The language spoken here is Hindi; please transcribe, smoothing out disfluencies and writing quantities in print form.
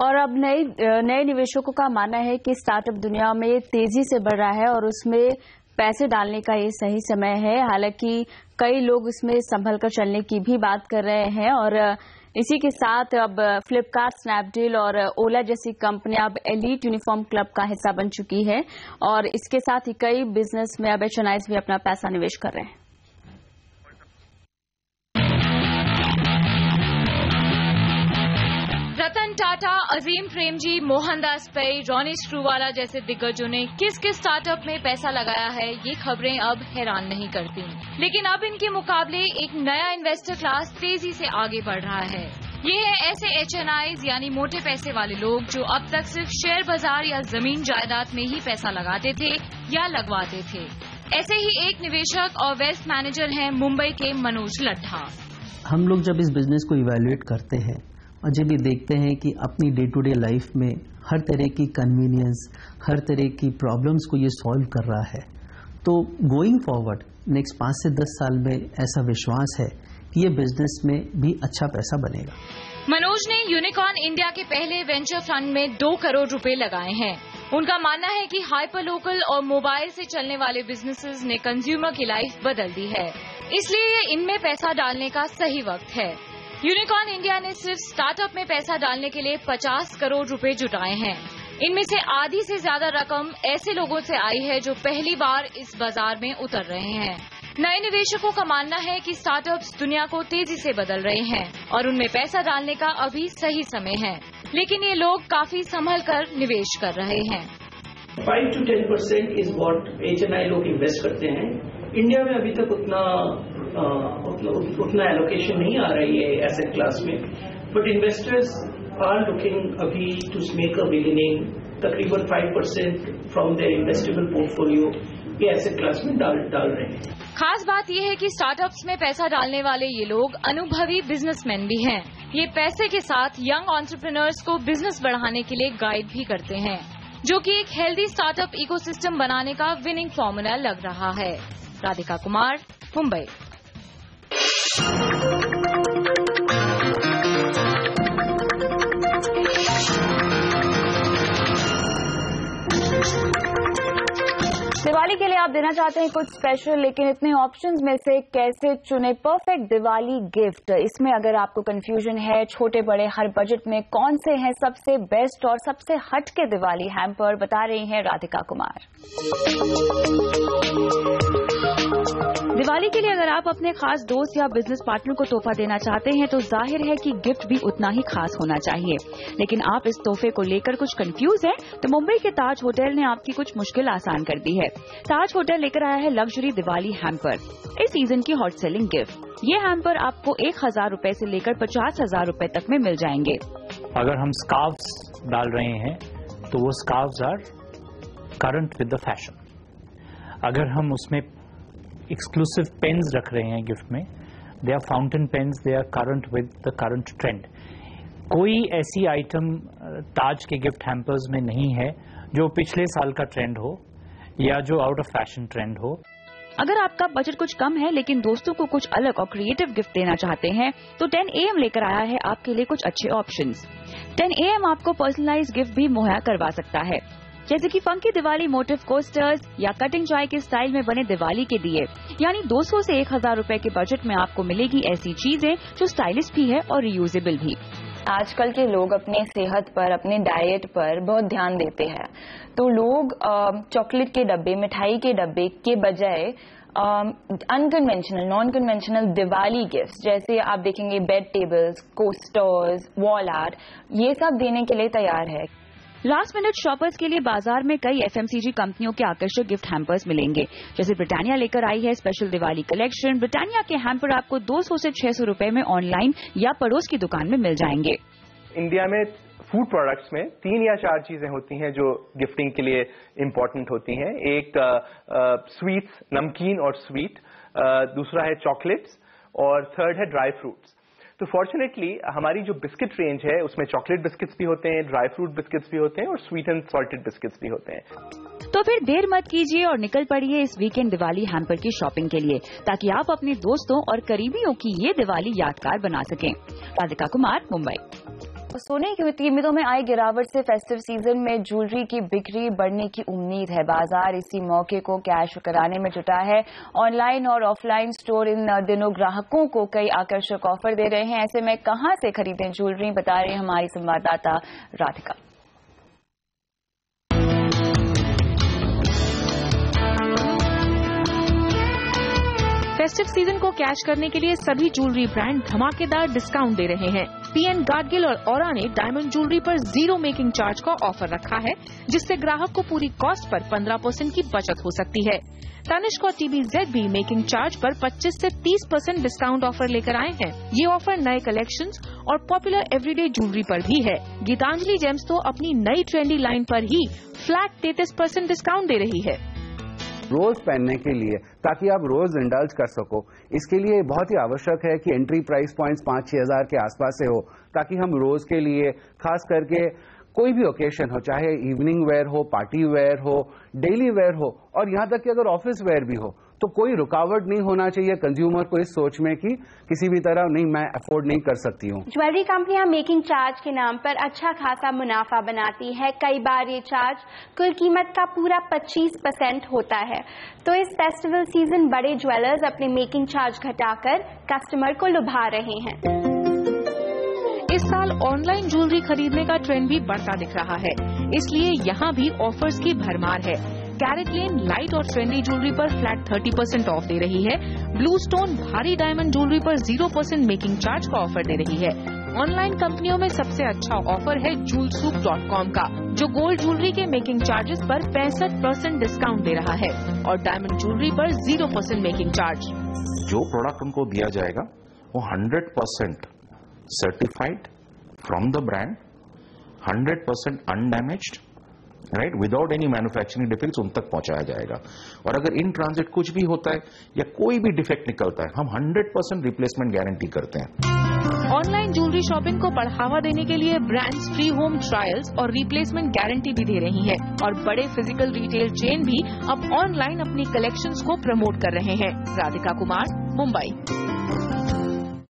और अब नए निवेशकों का मानना है कि स्टार्टअप दुनिया में तेजी से बढ़ रहा है और उसमें पैसे डालने का ये सही समय है। हालांकि कई लोग उसमें संभल कर चलने की भी बात कर रहे हैं और इसी के साथ अब फ्लिपकार्ट, स्नैपडील और ओला जैसी कंपनियां अब एलीट यूनिफॉर्म क्लब का हिस्सा बन चुकी है और इसके साथ ही कई बिजनेस में अब HNIs भी अपना पैसा निवेश कर रहे हैं। रतन टाटा, अजीम प्रेमजी, मोहनदास पै, रॉनी स्क्रूवाला जैसे दिग्गजों ने किस किस स्टार्टअप में पैसा लगाया है, ये खबरें अब हैरान नहीं करती। लेकिन अब इनके मुकाबले एक नया इन्वेस्टर क्लास तेजी से आगे बढ़ रहा है। ये है ऐसे HNIs यानी मोटे पैसे वाले लोग जो अब तक सिर्फ शेयर बाजार या जमीन जायदाद में ही पैसा लगाते थे या लगवाते थे। ऐसे ही एक निवेशक और वेल्थ मैनेजर हैं मुंबई के मनोज लड्ढा। हम लोग जब इस बिजनेस को इवैल्यूएट करते हैं और जब भी देखते हैं कि अपनी डे टू डे लाइफ में हर तरह की कन्वीनियंस, हर तरह की प्रॉब्लम्स को ये सॉल्व कर रहा है, तो गोइंग फॉरवर्ड नेक्स्ट 5 से 10 साल में ऐसा विश्वास है कि ये बिजनेस में भी अच्छा पैसा बनेगा। मनोज ने यूनिकॉर्न इंडिया के पहले वेंचर फंड में 2 करोड़ रुपए लगाए हैं। उनका मानना है कि हाइपर लोकल और मोबाइल से चलने वाले बिजनेसेस ने कंज्यूमर की लाइफ बदल दी है, इसलिए ये इनमें पैसा डालने का सही वक्त है। यूनिकॉर्न इंडिया ने सिर्फ स्टार्टअप में पैसा डालने के लिए 50 करोड़ रुपए जुटाए हैं। इनमें से आधी से ज्यादा रकम ऐसे लोगों से आई है जो पहली बार इस बाजार में उतर रहे हैं। नए निवेशकों का मानना है कि स्टार्टअप्स दुनिया को तेजी से बदल रहे हैं और उनमें पैसा डालने का अभी सही समय है, लेकिन ये लोग काफी संभल कर निवेश कर रहे हैं। 5 to 10% इज व्हाट HNI लोग इन्वेस्ट करते हैं। इंडिया में अभी तक उतना एलोकेशन नहीं आ रही है एसेट क्लास में, बट इन्वेस्टर्स आर लुकिंग अभी टू मेक अ बिगिनिंग। तकरीबन 5% फ्रॉम देयर इन्वेस्टेबल पोर्टफोलियो ये एसेट क्लास में डाल रहे हैं। खास बात यह है कि स्टार्टअप्स में पैसा डालने वाले ये लोग अनुभवी बिजनेसमैन भी हैं। ये पैसे के साथ यंग एंटरप्रेन्योर्स को बिजनेस बढ़ाने के लिए गाइड भी करते हैं, जो कि एक हेल्दी स्टार्टअप इकोसिस्टम बनाने का विनिंग फॉर्मूला लग रहा है। राधिका कुमार, मुंबई। दिवाली के लिए आप देना चाहते हैं कुछ स्पेशल, लेकिन इतने ऑप्शंस में से कैसे चुने परफेक्ट दिवाली गिफ्ट? इसमें अगर आपको कंफ्यूजन है, छोटे बड़े हर बजट में कौन से हैं सबसे बेस्ट और सबसे हटके दिवाली हैम्पर, बता रही हैं राधिका कुमार। दिवाली के लिए अगर आप अपने खास दोस्त या बिजनेस पार्टनर को तोहफा देना चाहते हैं तो जाहिर है कि गिफ्ट भी उतना ही खास होना चाहिए। लेकिन आप इस तोहफे को लेकर कुछ कंफ्यूज हैं तो मुंबई के ताज होटल ने आपकी कुछ मुश्किल आसान कर दी है। ताज होटल लेकर आया है लग्जरी दिवाली हैम्पर, इस सीजन की हॉट सेलिंग गिफ्ट। ये हैम्पर आपको 1000 रुपए से लेकर 50,000 रुपए तक में मिल जाएंगे। अगर हम स्कार्फ्स डाल रहे हैं तो वो scarfs are current with the fashion. अगर हम उसमें एक्सक्लूसिव पेन्स रख रहे हैं गिफ्ट में, they are fountain pens, they are current with the current trend. कोई ऐसी आइटम ताज के गिफ्ट हैम्पर्स में नहीं है जो पिछले साल का ट्रेंड हो या जो आउट ऑफ फैशन ट्रेंड हो। अगर आपका बजट कुछ कम है लेकिन दोस्तों को कुछ अलग और क्रिएटिव गिफ्ट देना चाहते हैं तो 10 AM लेकर आया है आपके लिए कुछ अच्छे ऑप्शंस। 10 AM आपको पर्सनलाइज्ड गिफ्ट भी मुहैया करवा सकता है, जैसे कि फंकी दिवाली मोटिव कोस्टर्स या कटिंग चाय के स्टाइल में बने दिवाली के दिए। यानी 200 से 1000 रुपए के बजट में आपको मिलेगी ऐसी चीजें जो स्टाइलिश भी है और रीयूजेबल भी। आजकल के लोग अपने सेहत पर, अपने डाइट पर बहुत ध्यान देते हैं, तो लोग चॉकलेट के डब्बे, मिठाई के डब्बे के बजाय unconventional, non conventional Diwali gifts, जैसे आप देखेंगे bed tables, coasters, wall art, ये सब देने के लिए तैयार है। लास्ट मिनट शॉपर्स के लिए बाजार में कई FMCG कंपनियों के आकर्षक गिफ्ट हैम्पर्स मिलेंगे, जैसे ब्रिटानिया लेकर आई है स्पेशल दिवाली कलेक्शन। ब्रिटानिया के हैम्पर आपको 200 से 600 रुपए में ऑनलाइन या पड़ोस की दुकान में मिल जाएंगे। इंडिया में फूड प्रोडक्ट्स में 3 या 4 चीजें होती हैं जो गिफ्टिंग के लिए इम्पोर्टेंट होती हैं। एक स्वीट्स, नमकीन और स्वीट, दूसरा है चॉकलेट्स और थर्ड है ड्राई फ्रूट्स। तो फॉर्चुनेटली हमारी जो बिस्किट रेंज है उसमें चॉकलेट बिस्किट्स भी होते हैं, ड्राई फ्रूट बिस्किट्स भी होते हैं और स्वीट एंड सॉल्टेड बिस्किट्स भी होते हैं। तो फिर देर मत कीजिए और निकल पड़िए इस वीकेंड दिवाली हैम्पर की शॉपिंग के लिए, ताकि आप अपने दोस्तों और करीबियों की ये दिवाली यादगार बना सकें। राधिका कुमार, मुंबई। सोने की कीमतों में आई गिरावट से फेस्टिव सीजन में ज्वेलरी की बिक्री बढ़ने की उम्मीद है। बाजार इसी मौके को कैश कराने में जुटा है। ऑनलाइन और ऑफलाइन स्टोर इन दिनों ग्राहकों को कई आकर्षक ऑफर दे रहे हैं। ऐसे में कहां से खरीदें ज्वेलरी, बता रही हमारी संवाददाता राधिका। फेस्टिव सीजन को कैश करने के लिए सभी ज्वेलरी ब्रांड धमाकेदार डिस्काउंट दे रहे हैं। पीएन गाडगिल और औरा ने डायमंड ज्वेलरी पर 0 मेकिंग चार्ज का ऑफर रखा है, जिससे ग्राहक को पूरी कॉस्ट पर 15% की बचत हो सकती है। तनिष्क और TBZ भी मेकिंग चार्ज पर 25 से 30% डिस्काउंट ऑफर लेकर आए हैं। ये ऑफर नए कलेक्शंस और पॉपुलर एवरीडे ज्वेलरी पर भी है। गीतांजलि जेम्स तो अपनी नई ट्रेंडी लाइन पर ही फ्लैट 33% डिस्काउंट दे रही है। रोज पहनने के लिए, ताकि आप रोज इंडल्ज कर सको, इसके लिए बहुत ही आवश्यक है कि एंट्री प्राइस पॉइंट्स 5-6 हज़ार के आसपास से हो, ताकि हम रोज के लिए, खास करके कोई भी ओकेशन हो, चाहे इवनिंग वेयर हो, पार्टी वेयर हो, डेली वेयर हो, और यहाँ तक कि अगर ऑफिस वेयर भी हो, तो कोई रुकावट नहीं होना चाहिए कंज्यूमर को इस सोच में कि किसी भी तरह नहीं, मैं अफोर्ड नहीं कर सकती हूँ। ज्वेलरी कंपनियां मेकिंग चार्ज के नाम पर अच्छा खासा मुनाफा बनाती है। कई बार ये चार्ज कुल कीमत का पूरा 25% होता है। तो इस फेस्टिवल सीजन बड़े ज्वेलर्स अपने मेकिंग चार्ज घटाकर कस्टमर को लुभा रहे हैं। इस साल ऑनलाइन ज्वेलरी खरीदने का ट्रेंड भी बढ़ता दिख रहा है, इसलिए यहाँ भी ऑफर्स की भरमार है। कैरेट लेन लाइट और ट्रेंडी ज्वेलरी पर फ्लैट 30% ऑफ दे रही है। ब्लू स्टोन भारी डायमंड ज्वेलरी पर 0% मेकिंग चार्ज का ऑफर दे रही है। ऑनलाइन कंपनियों में सबसे अच्छा ऑफर है jewelsouk.com का, जो गोल्ड ज्वेलरी के मेकिंग चार्जेस पर 65% डिस्काउंट दे रहा है और डायमंड ज्वेलरी पर 0% मेकिंग चार्ज। जो प्रोडक्ट उनको दिया जाएगा वो 100% certified from the brand, 100% undamaged, right, without any manufacturing defects उन तक पहुंचाया जाएगा। और अगर इन ट्रांजिट कुछ भी होता है या कोई भी डिफेक्ट निकलता है, हम 100% रिप्लेसमेंट गारंटी करते हैं। ऑनलाइन ज्वेलरी शॉपिंग को बढ़ावा देने के लिए ब्रांड्स फ्री होम ट्रायल्स और रिप्लेसमेंट गारंटी भी दे रही हैं और बड़े फिजिकल रिटेल चेन भी अब ऑनलाइन अपनी कलेक्शंस को प्रमोट कर रहे हैं। राधिका कुमार, मुंबई।